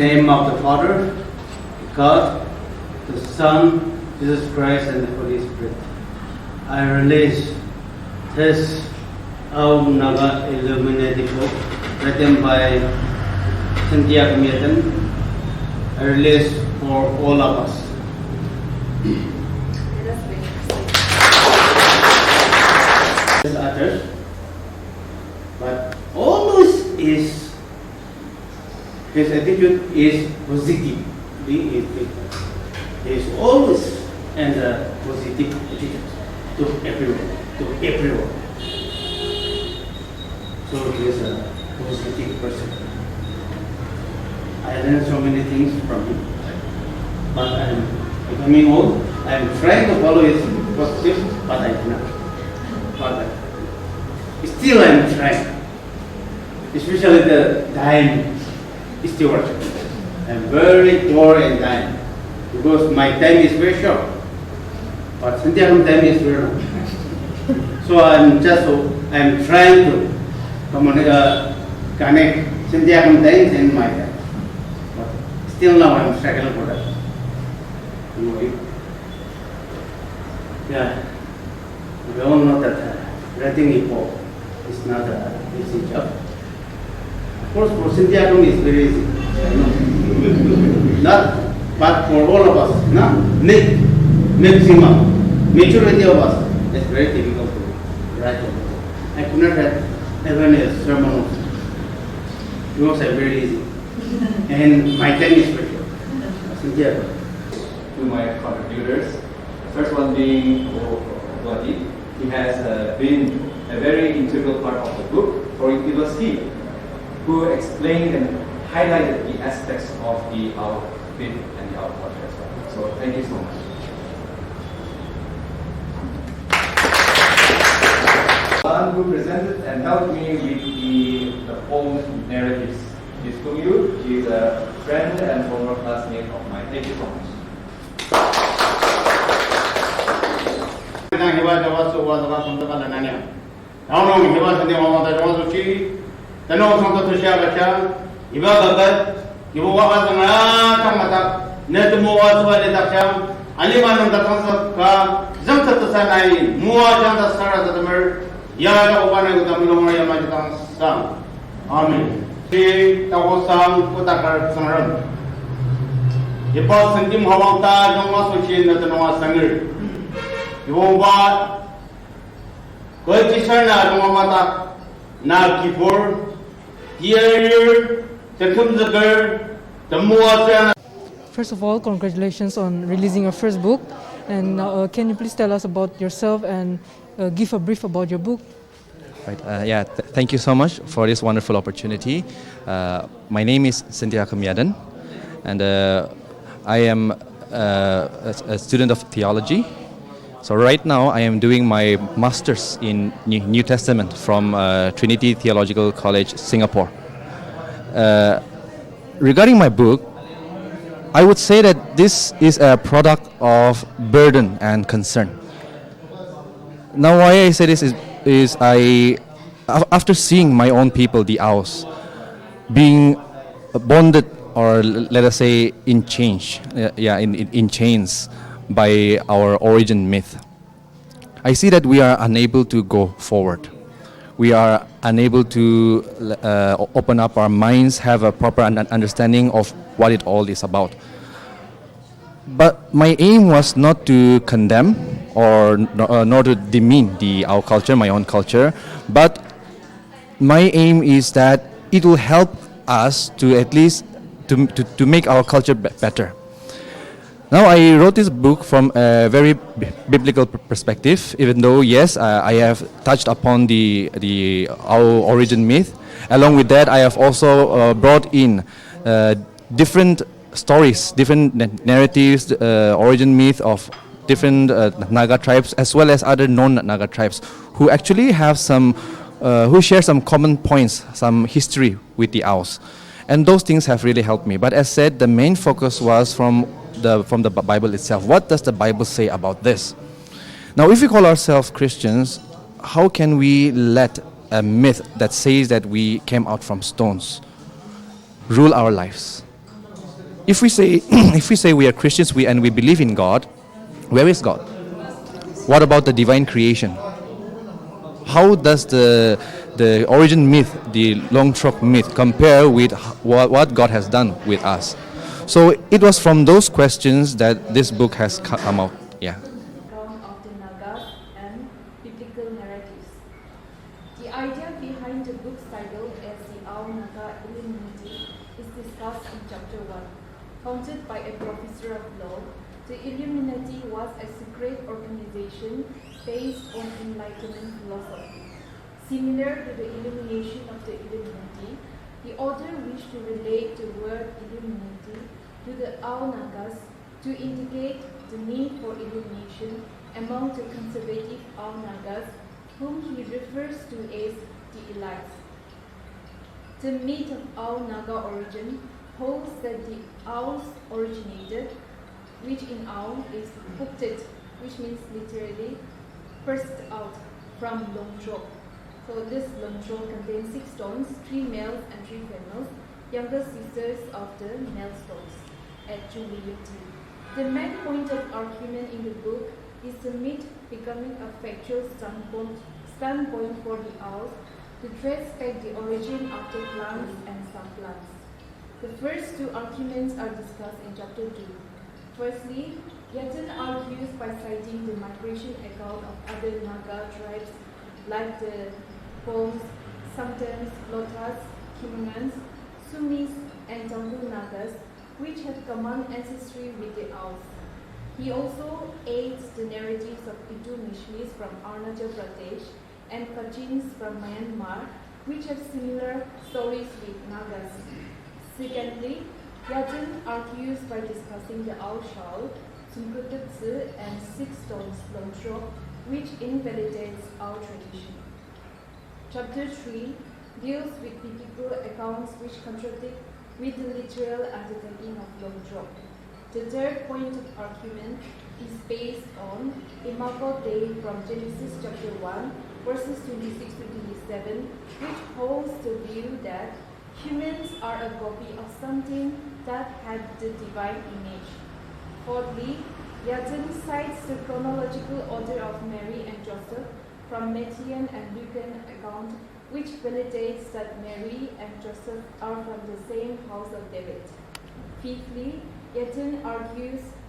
name of the Father, God, the Son, Jesus Christ, and the Holy Spirit. I release this Ao Naga Illuminati book written by Sentiakum Yaden. I release for all of us. Others, but always his attitude is positive. He is always and positive attitude to everyone. So he is a positive person. I learned so many things from him, but I am becoming old. I am trying to follow his positive, but I cannot. But still I am trying, especially the time steward. I am very poor in time because my time is very short, but Sentiakum time is very long. So I am trying to connect Sentiakum times and my time. But still now I am struggling for that. Yeah, we all know that writing a book is not an easy job. Of course, for Sentiakum is very easy. Not, but for all of us, maximum majority of us, it's very difficult to write a book. I could not write even a sermon because I'm very easy, and my time is very short. Sentiakum. To my contributors, the first one being Wati. He has been a very integral part of the book, for it was he who explained and highlighted the aspects of the Ao faith and the Ao culture as well. So thank you so much. One who presented and helped me with the poem narratives is Kumyu. He is a friend and former classmate of mine. Thank you so much. Amen. First of all, congratulations on releasing your first book. And can you please tell us about yourself and give a brief about your book? Right. Thank you so much for this wonderful opportunity. My name is Sentiakum Yaden, and I am a student of theology. So right now I am doing my master's in New Testament from Trinity Theological College, Singapore. Regarding my book, I would say that this is a product of burden and concern. Now why I say this is after seeing my own people, the Aos, being bonded, or let us say in chains by our origin myth, I see that we are unable to go forward. We are unable to open up our minds, have a proper understanding of what it all is about. But my aim was not to condemn or nor to demean our culture, my own culture, but my aim is that it will help us to at least to make our culture better. Now I wrote this book from a very biblical perspective, even though yes, I have touched upon our origin myth. Along with that, I have also brought in different stories, different narratives, origin myth of different Naga tribes as well as other non-Naga tribes who actually have who share some common points, some history with the Aos. And those things have really helped me. But as said, the main focus was from the Bible itself. What does the Bible say about this? Now, if we call ourselves Christians, how can we let a myth that says that we came out from stones rule our lives? If we say we are Christians and we believe in God, where is God? What about the divine creation? How does the origin myth, the long trunk myth, compare with what God has done with us? So it was from those questions that this book has come out. Yeah. Account of the Nagas and biblical narratives. The idea behind the book's title as the Ao Naga Illuminati is discussed in chapter 1. Founded by a professor of law, the Illuminati was a secret organization based on Enlightenment philosophy. Similar to the illumination of the Illuminati, the author wished to relate the word Illuminati to the Ao Nagas to indicate the need for illumination among the conservative Ao Nagas, whom he refers to as the elites. The myth of Ao Naga origin holds that the Aos originated, which in Ao is Puktit, which means literally first out from Longtrok. So this Longtrok contains 6 stones, 3 males and 3 females, younger sisters of the male stones at Julieti. The main point of argument in the book is the myth becoming a factual standpoint for the Aos to trace back the origin of the plants and subplants. The first 2 arguments are discussed in chapter 2. Firstly, Yaden argues by citing the migration account of other Naga tribes like the Pols, sometimes Lotas, Kimangans, Sumis, and Jambu Nagas, which have common ancestry with the Aos. He also aids the narratives of Idu Mishmis from Arunachal Pradesh and Kachins from Myanmar, which have similar stories with Nagas. Secondly, Yaden argues by discussing the Ao Shao, Sumkututsu, and 6 stones Longtrok, which invalidates our tradition. Chapter 3 deals with biblical accounts which contradict with the literal undertaking of Longtrok. The third point of argument is based on Imago Dei from Genesis chapter 1, verses 26 to 27, which holds the view that humans are a copy of something that had the divine image. Fourthly, Yaden cites the chronological order of Mary and Joseph from Matthean and Lucan account, which validates that Mary and Joseph are from the same house of David. Fifthly, Yaden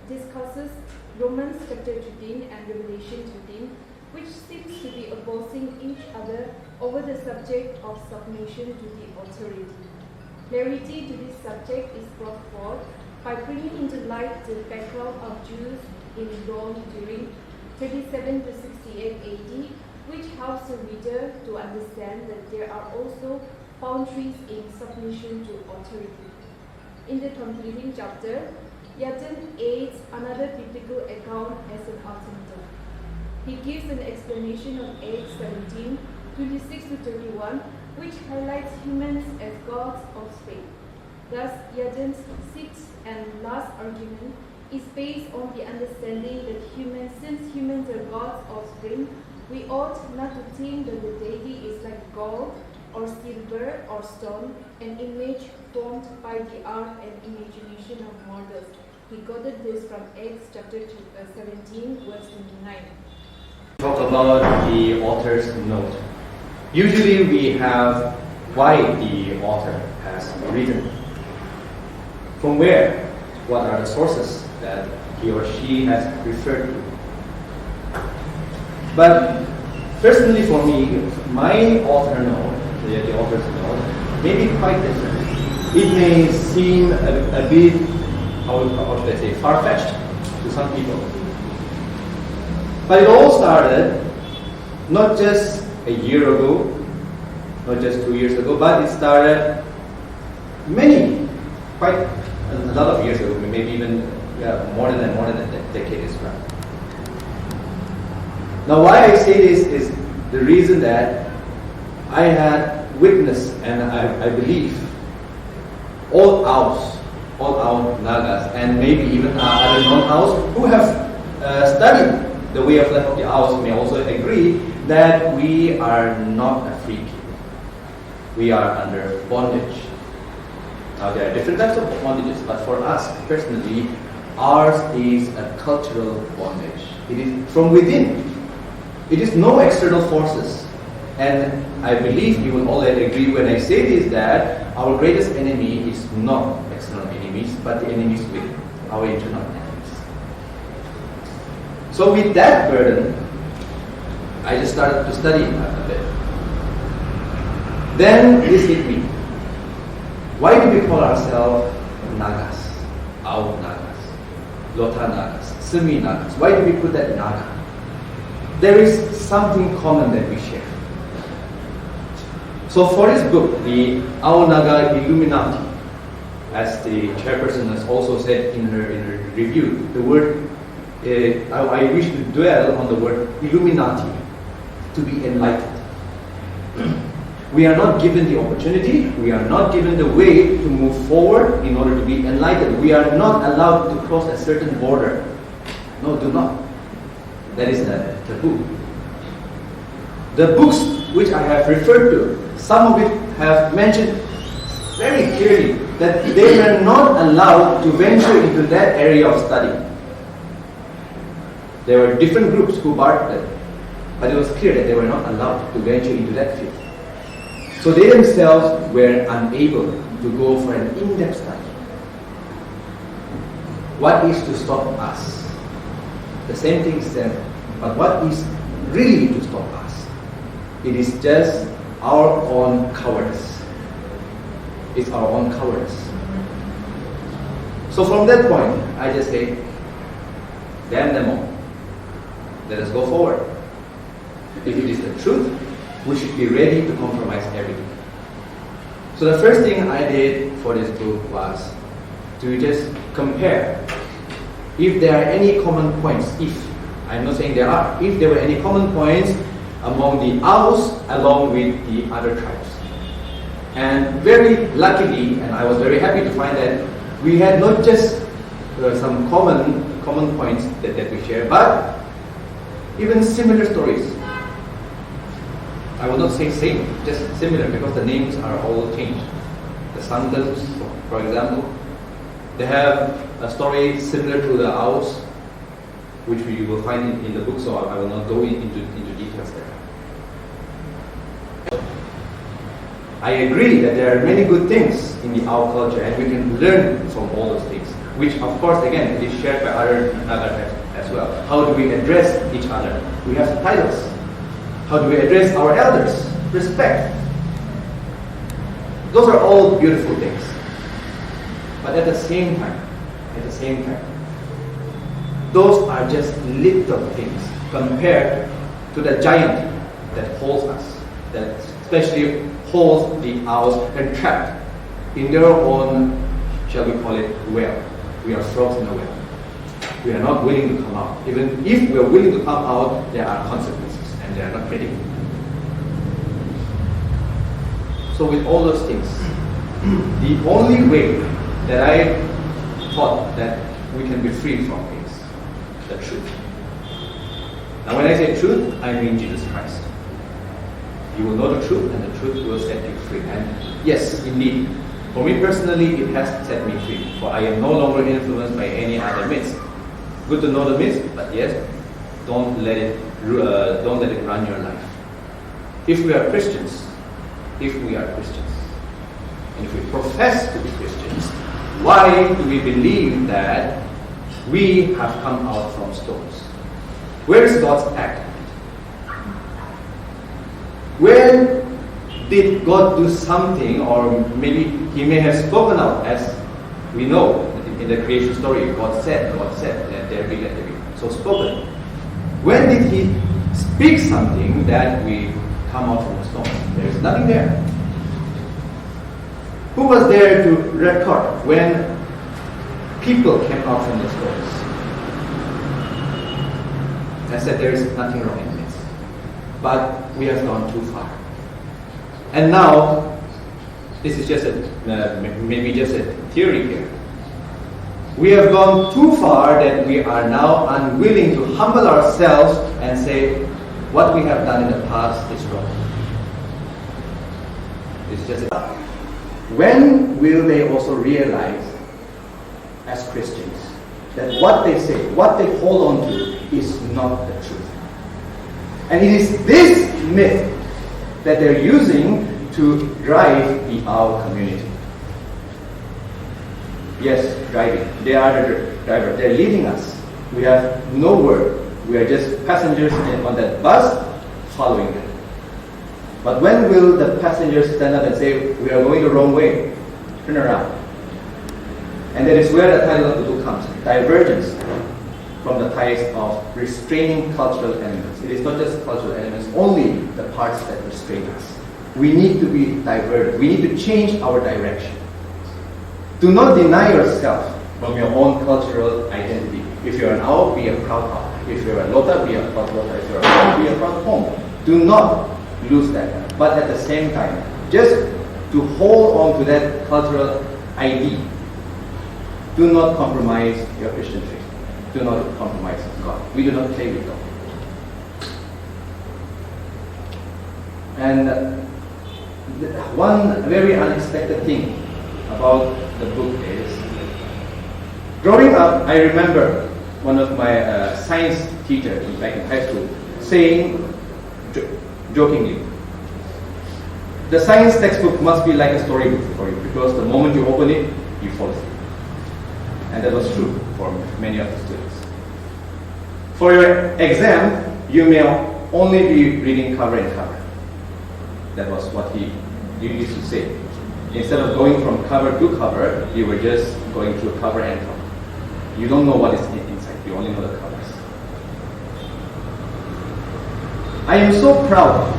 discusses Romans chapter 15 and Revelation 15, which seems to be opposing each other over the subject of submission to the authority. Clarity to this subject is brought forth by bringing into light the background of Jews in Rome during 37 to 68 AD, which helps the reader to understand that there are also boundaries in submission to authority. In the concluding chapter, Yaden aids another biblical account as an alternative. He gives an explanation of Acts 17, 26 to 31, which highlights humans as God's offspring. Thus, Yaden's 6th and last argument is based on the understanding that since humans are God's offspring, we ought not to think that the deity is like gold or silver or stone, an image formed by the art and imagination of mortals. He quoted this from Acts chapter 17, verse 29. Talk about the author's note. Usually we have why the author has written. From where? What are the sources that he or she has referred to? But personally for me, my author note, the author's note, may be quite different. It may seem a bit, how should I say, far-fetched to some people. But it all started not just a year ago, not just 2 years ago, but it started quite a lot of years ago, maybe even more than a decade as well. Now why I say this is the reason that I had witnessed and I believe all Ao Nagas and maybe even other non-Aos who have studied the way of life of the Aos may also agree that we are not a free people. We are under bondage. Now there are different types of bondages, but for us personally, ours is a cultural bondage. It is from within. It is no external forces. And I believe you will all agree when I say this that our greatest enemy is not external enemies, but the enemies within, our internal enemies. So with that burden, I just started to study a bit. Then this hit me. Why do we call ourselves Nagas? Ao Nagas, Lota Nagas, Simi Nagas. Why do we put that Naga? There is something common that we share. So for this book, the Ao Naga Illuminati, as the chairperson has also said in her review, the word, I wish to dwell on the word Illuminati, to be enlightened. We are not given the opportunity, we are not given the way to move forward in order to be enlightened. We are not allowed to cross a certain border. No, do not. That is a taboo. The books which I have referred to, some of it have mentioned very clearly that they were not allowed to venture into that area of study. There were different groups who barred them, but it was clear that they were not allowed to venture into that field. So they themselves were unable to go for an in-depth study. What is to stop us? The same thing said, but what is really to stop us? It is just our own cowardice. It's our own cowardice. So from that point, I just say, damn them all. Let us go forward. If it is the truth, we should be ready to compromise everything. So the first thing I did for this book was to just compare if there are any common points, I'm not saying there are, if there were any common points among the Aos along with the other tribes. And very luckily, and I was very happy to find that we had not just some common points that we share, but even similar stories. I will not say same, just similar, because the names are all changed. The Sandals, for example, they have a story similar to the Aos, which we will find in the book, so I will not go into details there. I agree that there are many good things in the Ao culture, and we can learn from all those things, which of course again is shared by other tribes as well. How do we address each other? We have titles. How do we address our elders? Respect. Those are all beautiful things. But at the same time, those are just little things compared to the giant that holds us, that especially holds the Aos entrapped in their own, shall we call it, well. We are frogs in a well. We are not willing to come out. Even if we are willing to come out, there are consequences, and they are not predictable. So with all those things, the only way that I thought that we can be free from is the truth. Now when I say truth, I mean Jesus Christ. You will know the truth, and the truth will set you free. And yes, indeed, for me personally, it has set me free. For I am no longer influenced by any other myths. Good to know the myths, but yes, don't let it run your life. If we are Christians, and if we profess to be Christians, why do we believe that we have come out from stones? Where is God's act? Where did God do something, or maybe He may have spoken out, as we know in the creation story, God said, let there be, let there be. So spoken. When did He speak something that we come out from the stone? There is nothing there. Who was there to record when people came out from the stones? I said there is nothing wrong in this. But we have gone too far. And now, this is just maybe just a theory here. We have gone too far that we are now unwilling to humble ourselves and say, what we have done in the past is wrong. It's just when will they also realize, as Christians, that what they say, what they hold on to, is not the truth? And it is this myth that they're using to drive the Ao community. Yes, driving. They are the driver. They're leading us. We have no word. We are just passengers on that bus following them. But when will the passengers stand up and say, we are going the wrong way? Turn around. And that is where the title of the book comes, Divergence from the Ties of Restraining Cultural Elements. It is not just cultural elements, only the parts that restrain us. We need to be diverted. We need to change our direction. Do not deny yourself from your own cultural identity. If you're an Ao, be a proud Ao. If you're a Lota, be a proud Lota. If you're a Hom, be a proud Hom. Do not lose that. But at the same time, just to hold on to that cultural ID, do not compromise your Christian faith. Do not compromise God. We do not play with God. And one very unexpected thing about the book is, growing up, I remember one of my science teachers back in high school saying, jokingly, the science textbook must be like a storybook for you, because the moment you open it, you fall asleep. And that was true for many of the students. For your exam, you may only be reading cover and cover. That was what he used to say. Instead of going from cover to cover, you were just going through cover and cover. You don't know what is inside, you only know the covers. I am so proud,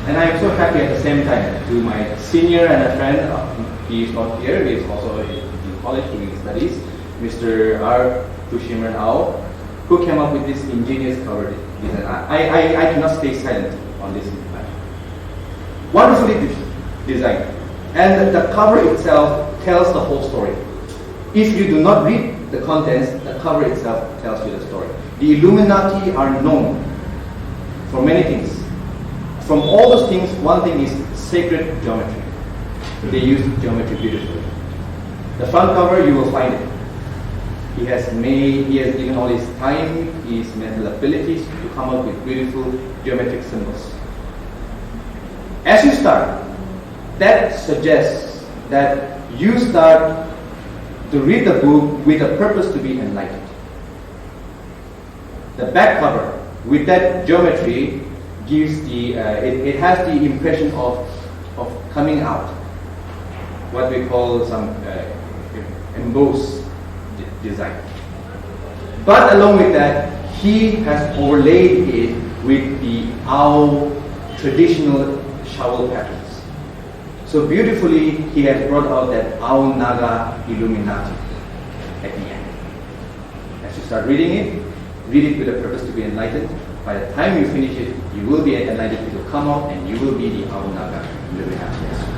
and I am so happy at the same time to my senior and a friend, he is not here, he is also in college doing studies, Mr. R. Tushiman Ao, who came up with this ingenious cover design. I cannot stay silent on this matter. Wonderfully designed. And the cover itself tells the whole story. If you do not read the contents, the cover itself tells you the story. The Illuminati are known for many things. From all those things, one thing is sacred geometry. They use geometry beautifully. The front cover, you will find it. He has given all his time, his mental abilities to come up with beautiful geometric symbols. As you start, that suggests that you start to read the book with a purpose to be enlightened. The back cover, with that geometry, gives it has the impression of coming out, what we call some embossed design. But along with that, he has overlaid it with the Ao traditional shovel patterns. So beautifully, he has brought out that Ao Naga Illuminati at the end. As you start reading it, read it with a purpose to be enlightened. By the time you finish it, you will be enlightened. It will come out and you will be the Ao Naga Illuminati.